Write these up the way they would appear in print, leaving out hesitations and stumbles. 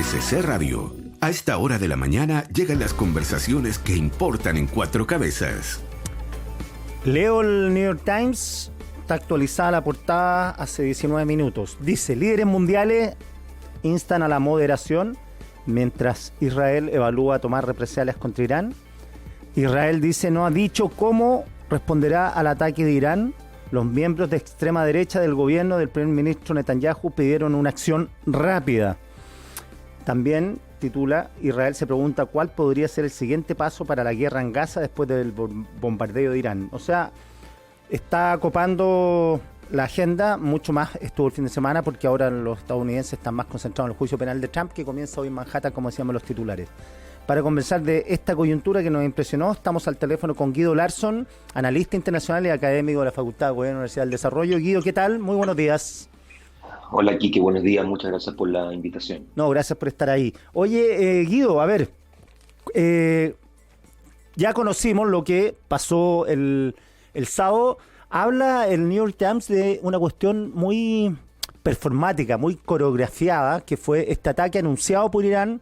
RCC Radio. A esta hora de la mañana llegan las conversaciones que importan en Cuatro Cabezas. Leo el New York Times, está actualizada la portada hace 19 minutos. Dice, líderes mundiales instan a la moderación mientras Israel evalúa tomar represalias contra Irán. Israel dice no ha dicho cómo responderá al ataque de Irán. Los miembros de extrema derecha del gobierno del primer ministro Netanyahu pidieron una acción rápida. También titula, Israel se pregunta cuál podría ser el siguiente paso para la guerra en Gaza después del bombardeo de Irán. O sea, está copando la agenda, mucho más estuvo el fin de semana porque ahora los estadounidenses están más concentrados en el juicio penal de Trump que comienza hoy en Manhattan, como decíamos los titulares. Para conversar de esta coyuntura que nos impresionó, estamos al teléfono con Guido Larsson, analista internacional y académico de la Facultad de Gobierno de la Universidad del Desarrollo. Guido, ¿qué tal? Muy buenos días. Hola, Quique, buenos días. Muchas gracias por la invitación. No, gracias por estar ahí. Oye, Guido, a ver, ya conocimos lo que pasó el sábado. Habla el New York Times de una cuestión muy performática, muy coreografiada, que fue este ataque anunciado por Irán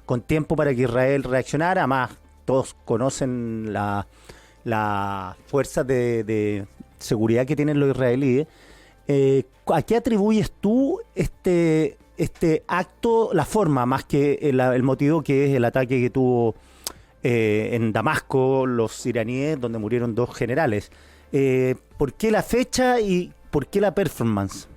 con tiempo para que Israel reaccionara. Además, todos conocen la fuerza de seguridad que tienen los israelíes. ¿A qué atribuyes tú este acto, la forma, más que el motivo, que es el ataque que tuvo en Damasco los iraníes, donde murieron 2 generales? ¿Por qué la fecha y por qué la performance?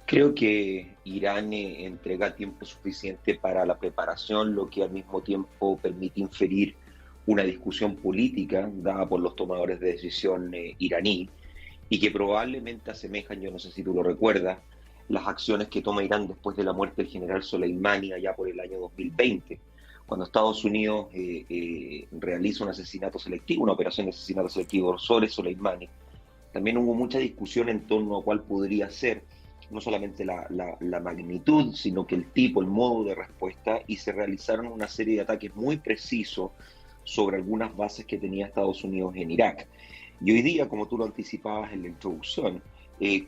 Creo que Irán entrega tiempo suficiente para la preparación, lo que al mismo tiempo permite inferir una discusión política dada por los tomadores de decisión iraní, y que probablemente asemejan, yo no sé si tú lo recuerdas, las acciones que toma Irán después de la muerte del general Soleimani allá por el año 2020, cuando Estados Unidos realiza un asesinato selectivo, una operación de asesinato selectivo sobre Soleimani. También hubo mucha discusión en torno a cuál podría ser no solamente la magnitud, sino que el tipo, el modo de respuesta, y se realizaron una serie de ataques muy precisos sobre algunas bases que tenía Estados Unidos en Irak. Y hoy día, como tú lo anticipabas en la introducción,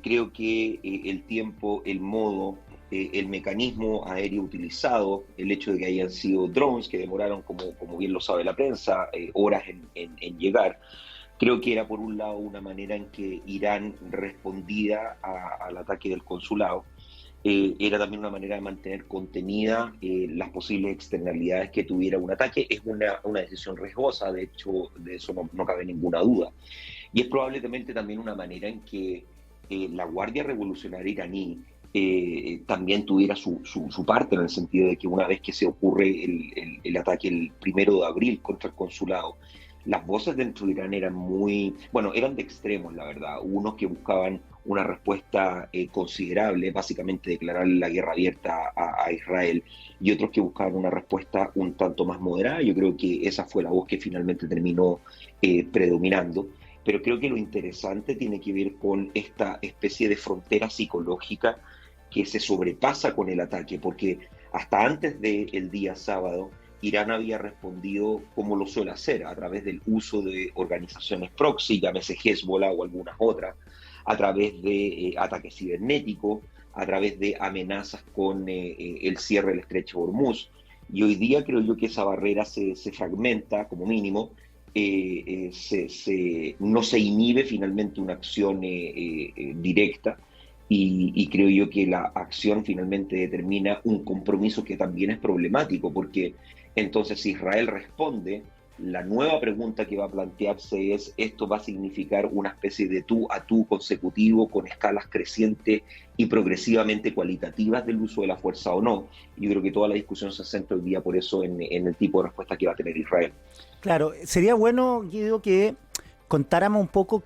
creo que el tiempo, el modo, el mecanismo aéreo utilizado, el hecho de que hayan sido drones que demoraron, como bien lo sabe la prensa, horas en llegar, creo que era por un lado una manera en que Irán respondía al ataque del consulado. Era también una manera de mantener contenida las posibles externalidades que tuviera un ataque. Es una decisión riesgosa, de hecho, de eso no cabe ninguna duda. Y es probablemente también una manera en que la Guardia Revolucionaria iraní también tuviera su parte, en el sentido de que una vez que se ocurre el ataque el 1 de abril contra el consulado, las voces dentro de Irán eran de extremos, la verdad. Unos que buscaban una respuesta considerable, básicamente declarar la guerra abierta a Israel, y otros que buscaban una respuesta un tanto más moderada. Yo creo que esa fue la voz que finalmente terminó predominando. Pero creo que lo interesante tiene que ver con esta especie de frontera psicológica que se sobrepasa con el ataque, porque hasta antes del día sábado, Irán había respondido como lo suele hacer, a través del uso de organizaciones proxy, llámese Hezbollah o algunas otras, a través de ataques cibernéticos, a través de amenazas con el cierre del estrecho de Hormuz. Y hoy día creo yo que esa barrera se fragmenta, como mínimo, no se inhibe finalmente una acción directa, y creo yo que la acción finalmente determina un compromiso que también es problemático, porque entonces si Israel responde, la nueva pregunta que va a plantearse es: ¿esto va a significar una especie de tú a tú consecutivo con escalas crecientes y progresivamente cualitativas del uso de la fuerza o no? Yo creo que toda la discusión se centra hoy día por eso en el tipo de respuesta que va a tener Israel. Claro, sería bueno, Guido, que contáramos un poco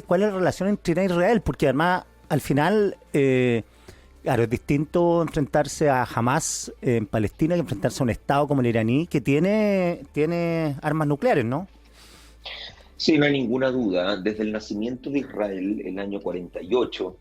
cuál es la relación entre Irán y Israel, porque además al final, claro, es distinto enfrentarse a Hamas en Palestina que enfrentarse a un Estado como el iraní, que tiene armas nucleares, ¿no? Sí, no hay ninguna duda. Desde el nacimiento de Israel, el año 48,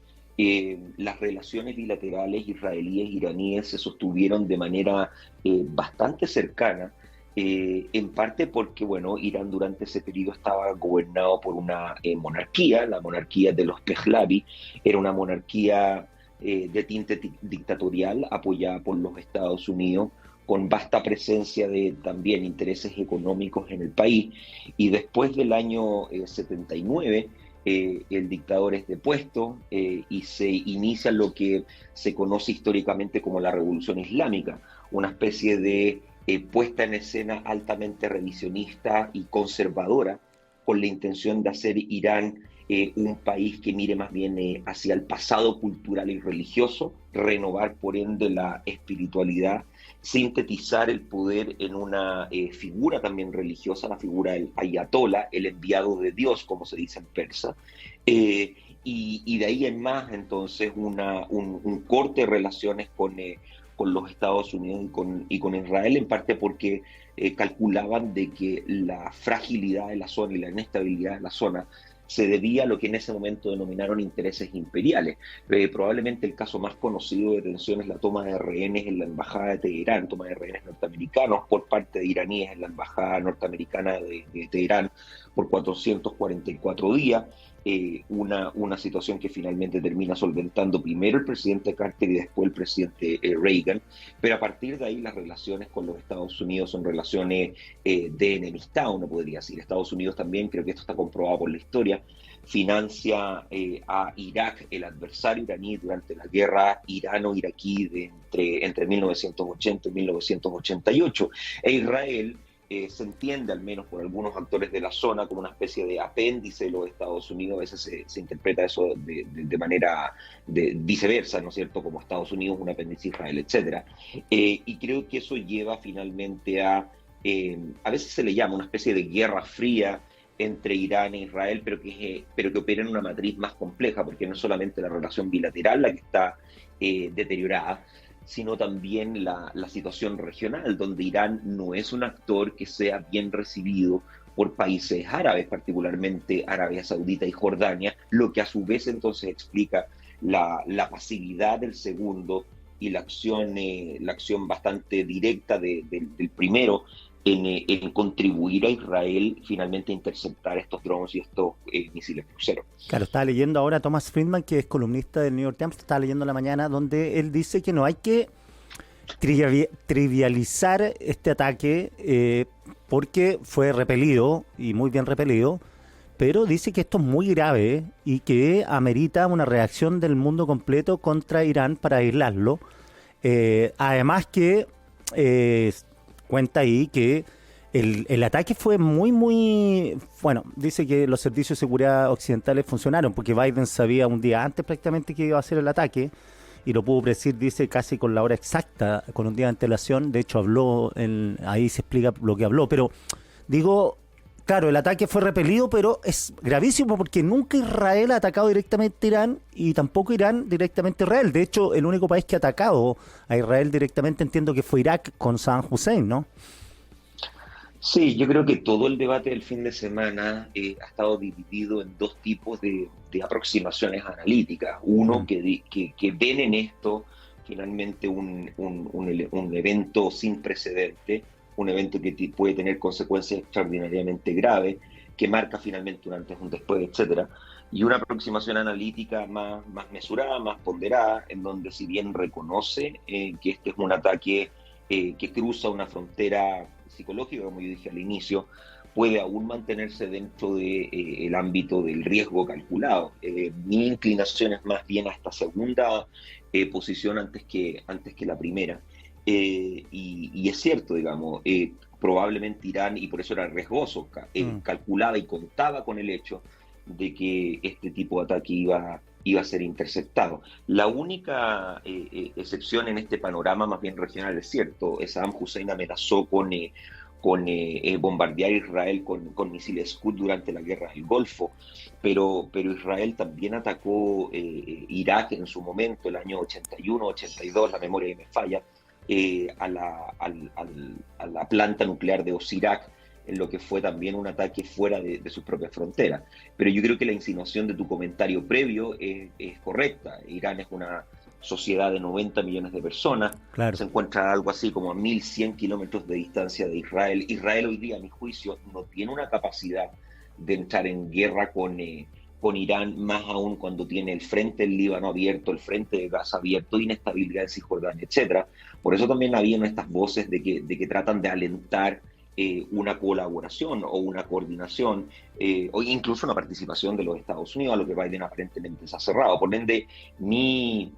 las relaciones bilaterales israelíes-iraníes se sostuvieron de manera bastante cercana, en parte porque, bueno, Irán durante ese periodo estaba gobernado por una monarquía, la monarquía de los Pahlavi. Era una monarquía de tinte dictatorial apoyada por los Estados Unidos, con vasta presencia de también intereses económicos en el país. Y después del año 79, el dictador es depuesto y se inicia lo que se conoce históricamente como la Revolución Islámica, una especie de puesta en escena altamente revisionista y conservadora, con la intención de hacer Irán un país que mire más bien hacia el pasado cultural y religioso, renovar por ende la espiritualidad, sintetizar el poder en una figura también religiosa, la figura del ayatolá, el enviado de Dios, como se dice en persa, y de ahí en más entonces un corte de relaciones con los Estados Unidos y con Israel, en parte porque calculaban de que la fragilidad de la zona y la inestabilidad de la zona se debía a lo que en ese momento denominaron intereses imperiales. Probablemente el caso más conocido de tensión es la toma de rehenes en la embajada de Teherán, toma de rehenes norteamericanos por parte de iraníes en la embajada norteamericana de Teherán por 444 días, una situación que finalmente termina solventando primero el presidente Carter y después el presidente Reagan, pero a partir de ahí las relaciones con los Estados Unidos son relaciones de enemistad, uno podría decir. Estados Unidos también, creo que esto está comprobado por la historia, financia a Irak, el adversario iraní, durante la guerra irano-iraquí entre 1980 y 1988, e Israel se entiende, al menos por algunos actores de la zona, como una especie de apéndice de los Estados Unidos. A veces se interpreta eso de manera viceversa, ¿no es cierto?, como Estados Unidos un apéndice de Israel, etc. Y creo que eso lleva finalmente a veces se le llama una especie de guerra fría entre Irán e Israel, pero que opera en una matriz más compleja, porque no es solamente la relación bilateral la que está deteriorada, sino también la situación regional, donde Irán no es un actor que sea bien recibido por países árabes, particularmente Arabia Saudita y Jordania, lo que a su vez entonces explica la pasividad del segundo y la acción bastante directa del primero en contribuir a Israel finalmente a interceptar estos drones y estos misiles cruceros. Claro, estaba leyendo ahora a Thomas Friedman, que es columnista del New York Times, estaba leyendo en la mañana, donde él dice que no hay que trivializar este ataque porque fue repelido, y muy bien repelido, pero dice que esto es muy grave y que amerita una reacción del mundo completo contra Irán para aislarlo. Además que cuenta ahí que el ataque fue muy... Bueno, dice que los servicios de seguridad occidentales funcionaron porque Biden sabía un día antes prácticamente que iba a hacer el ataque y lo pudo predecir, dice, casi con la hora exacta, con un día de antelación. De hecho, ahí se explica lo que habló. Pero digo, claro, el ataque fue repelido, pero es gravísimo porque nunca Israel ha atacado directamente a Irán y tampoco Irán directamente a Israel. De hecho, el único país que ha atacado a Israel directamente entiendo que fue Irak con Saddam Hussein, ¿no? Sí, yo creo que todo el debate del fin de semana ha estado dividido en dos tipos de aproximaciones analíticas. Uno, que ven en esto finalmente un evento sin precedente, un evento que puede tener consecuencias extraordinariamente graves, que marca finalmente un antes, un después, etcétera, y una aproximación analítica más mesurada, más ponderada, en donde si bien reconoce que este es un ataque que cruza una frontera psicológica, como yo dije al inicio, puede aún mantenerse dentro del ámbito del riesgo calculado. Mi inclinación es más bien a esta segunda posición antes que la primera. Y es cierto, digamos, probablemente Irán, y por eso era riesgoso, calculaba y contaba con el hecho de que este tipo de ataque iba a ser interceptado. La única excepción en este panorama más bien regional, es cierto, Saddam Hussein amenazó con bombardear Israel con misiles Scud durante la guerra del Golfo, pero Israel también atacó Irak en su momento, el año 81, 82, la memoria me falla, a la planta nuclear de Osirak, en lo que fue también un ataque fuera de sus propias fronteras. Pero yo creo que la insinuación de tu comentario previo es correcta. Irán es una sociedad de 90 millones de personas, claro. Se encuentra algo así como a 1.100 kilómetros de distancia de Israel. Israel hoy día, a mi juicio, no tiene una capacidad de entrar en guerra con con Irán, más aún cuando tiene el frente del Líbano abierto, el frente de Gaza abierto, inestabilidad en Cisjordania, etcétera. Por eso también habían estas voces de que tratan de alentar una colaboración o una coordinación o incluso una participación de los Estados Unidos, a lo que Biden aparentemente se ha cerrado. Por ende, mi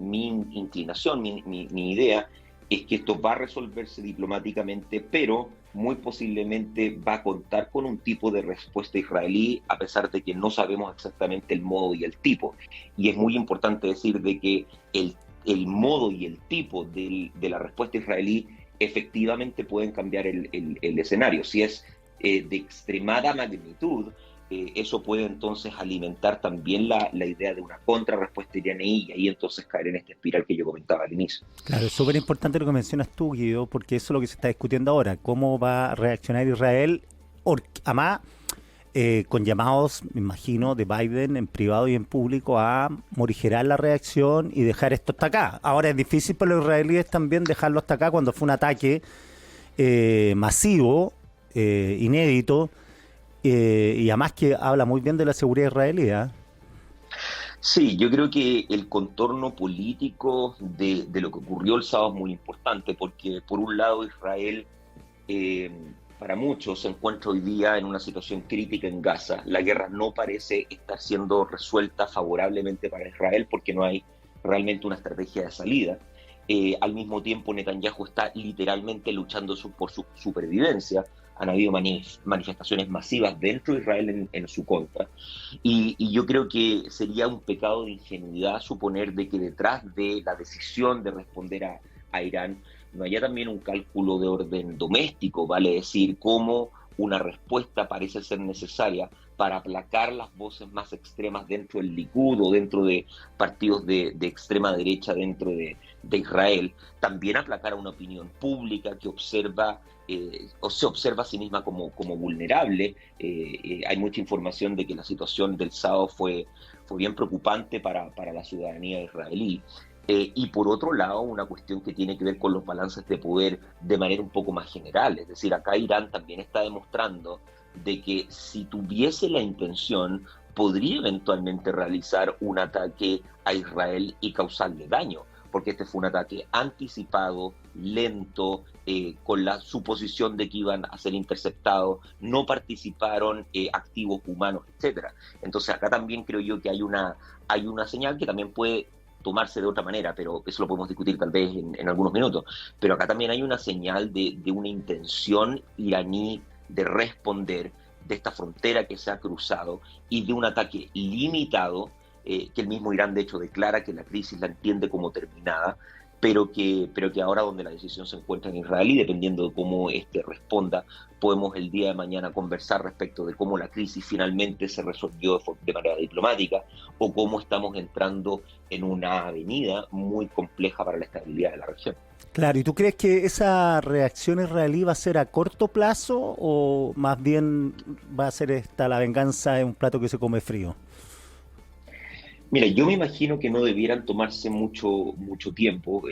inclinación, mi idea es que esto va a resolverse diplomáticamente, pero muy posiblemente va a contar con un tipo de respuesta israelí, a pesar de que no sabemos exactamente el modo y el tipo. Y es muy importante decir de que el modo y el tipo de la respuesta israelí efectivamente pueden cambiar el escenario. Si es de extremada magnitud, eso puede entonces alimentar también la idea de una contrarrespuesta iraní y ahí entonces caer en esta espiral que yo comentaba al inicio. Claro, es súper importante lo que mencionas tú, Guido, porque eso es lo que se está discutiendo ahora. ¿Cómo va a reaccionar Israel? Además, con llamados, me imagino, de Biden en privado y en público a morigerar la reacción y dejar esto hasta acá. Ahora es difícil para los israelíes también dejarlo hasta acá cuando fue un ataque masivo, inédito, y además que habla muy bien de la seguridad israelí. Sí, yo creo que el contorno político de lo que ocurrió el sábado es muy importante, porque por un lado Israel, para muchos, se encuentra hoy día en una situación crítica en Gaza. La guerra no parece estar siendo resuelta favorablemente para Israel porque no hay realmente una estrategia de salida. Al mismo tiempo, Netanyahu está literalmente luchando por su supervivencia. Han habido manifestaciones masivas dentro de Israel en su contra. Y yo creo que sería un pecado de ingenuidad suponer de que detrás de la decisión de responder a Irán no haya también un cálculo de orden doméstico, vale decir, cómo una respuesta parece ser necesaria para aplacar las voces más extremas dentro del Likud o dentro de partidos de extrema derecha dentro de Israel, también aplacar a una opinión pública que observa o se observa a sí misma como vulnerable. Hay mucha información de que la situación del sábado fue bien preocupante para la ciudadanía israelí. Y por otro lado, una cuestión que tiene que ver con los balances de poder de manera un poco más general. Es decir, acá Irán también está demostrando de que si tuviese la intención, podría eventualmente realizar un ataque a Israel y causarle daño, porque este fue un ataque anticipado, lento, con la suposición de que iban a ser interceptados, no participaron activos humanos, etcétera. Entonces acá también creo yo que hay una señal que también puede tomarse de otra manera, pero eso lo podemos discutir tal vez en algunos minutos. Pero acá también hay una señal de una intención iraní de responder de esta frontera que se ha cruzado y de un ataque limitado, que el mismo Irán de hecho declara que la crisis la entiende como terminada, pero que ahora donde la decisión se encuentra en Israel y dependiendo de cómo responda, podemos el día de mañana conversar respecto de cómo la crisis finalmente se resolvió de manera diplomática o cómo estamos entrando en una avenida muy compleja para la estabilidad de la región. Claro, ¿y tú crees que esa reacción israelí va a ser a corto plazo o más bien va a ser la venganza en un plato que se come frío? Mira, yo me imagino que no debieran tomarse mucho tiempo.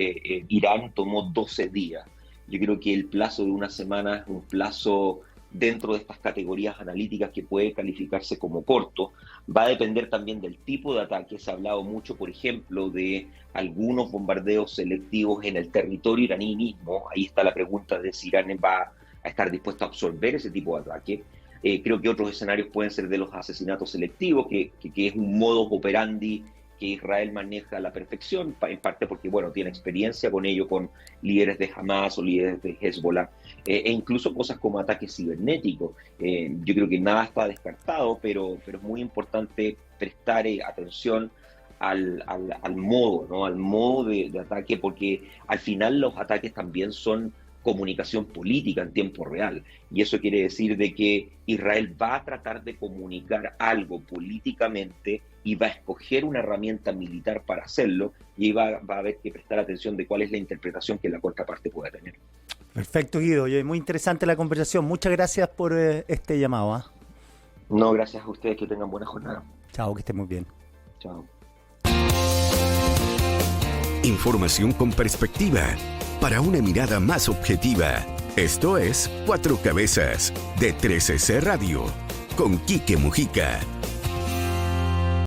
Irán tomó 12 días. Yo creo que el plazo de una semana es un plazo dentro de estas categorías analíticas que puede calificarse como corto. Va a depender también del tipo de ataque. Se ha hablado mucho, por ejemplo, de algunos bombardeos selectivos en el territorio iraní mismo. Ahí está la pregunta de si Irán va a estar dispuesto a absorber ese tipo de ataque. Creo que otros escenarios pueden ser de los asesinatos selectivos, que es un modus operandi que Israel maneja a la perfección, en parte porque, bueno, tiene experiencia con ello, con líderes de Hamas o líderes de Hezbollah, e incluso cosas como ataques cibernéticos. Yo creo que nada está descartado, pero es muy importante prestar atención al modo, ¿no? Al modo de ataque, porque al final los ataques también son comunicación política en tiempo real, y eso quiere decir de que Israel va a tratar de comunicar algo políticamente y va a escoger una herramienta militar para hacerlo, y va a haber que prestar atención de cuál es la interpretación que la contraparte pueda tener. Perfecto, Guido. Oye, muy interesante la conversación. Muchas gracias por este llamado. No, gracias a ustedes, que tengan buena jornada. Chao, que estén muy bien. Chao. Información con perspectiva, para una mirada más objetiva. Esto es Cuatro Cabezas, de 13C Radio, con Quique Mujica.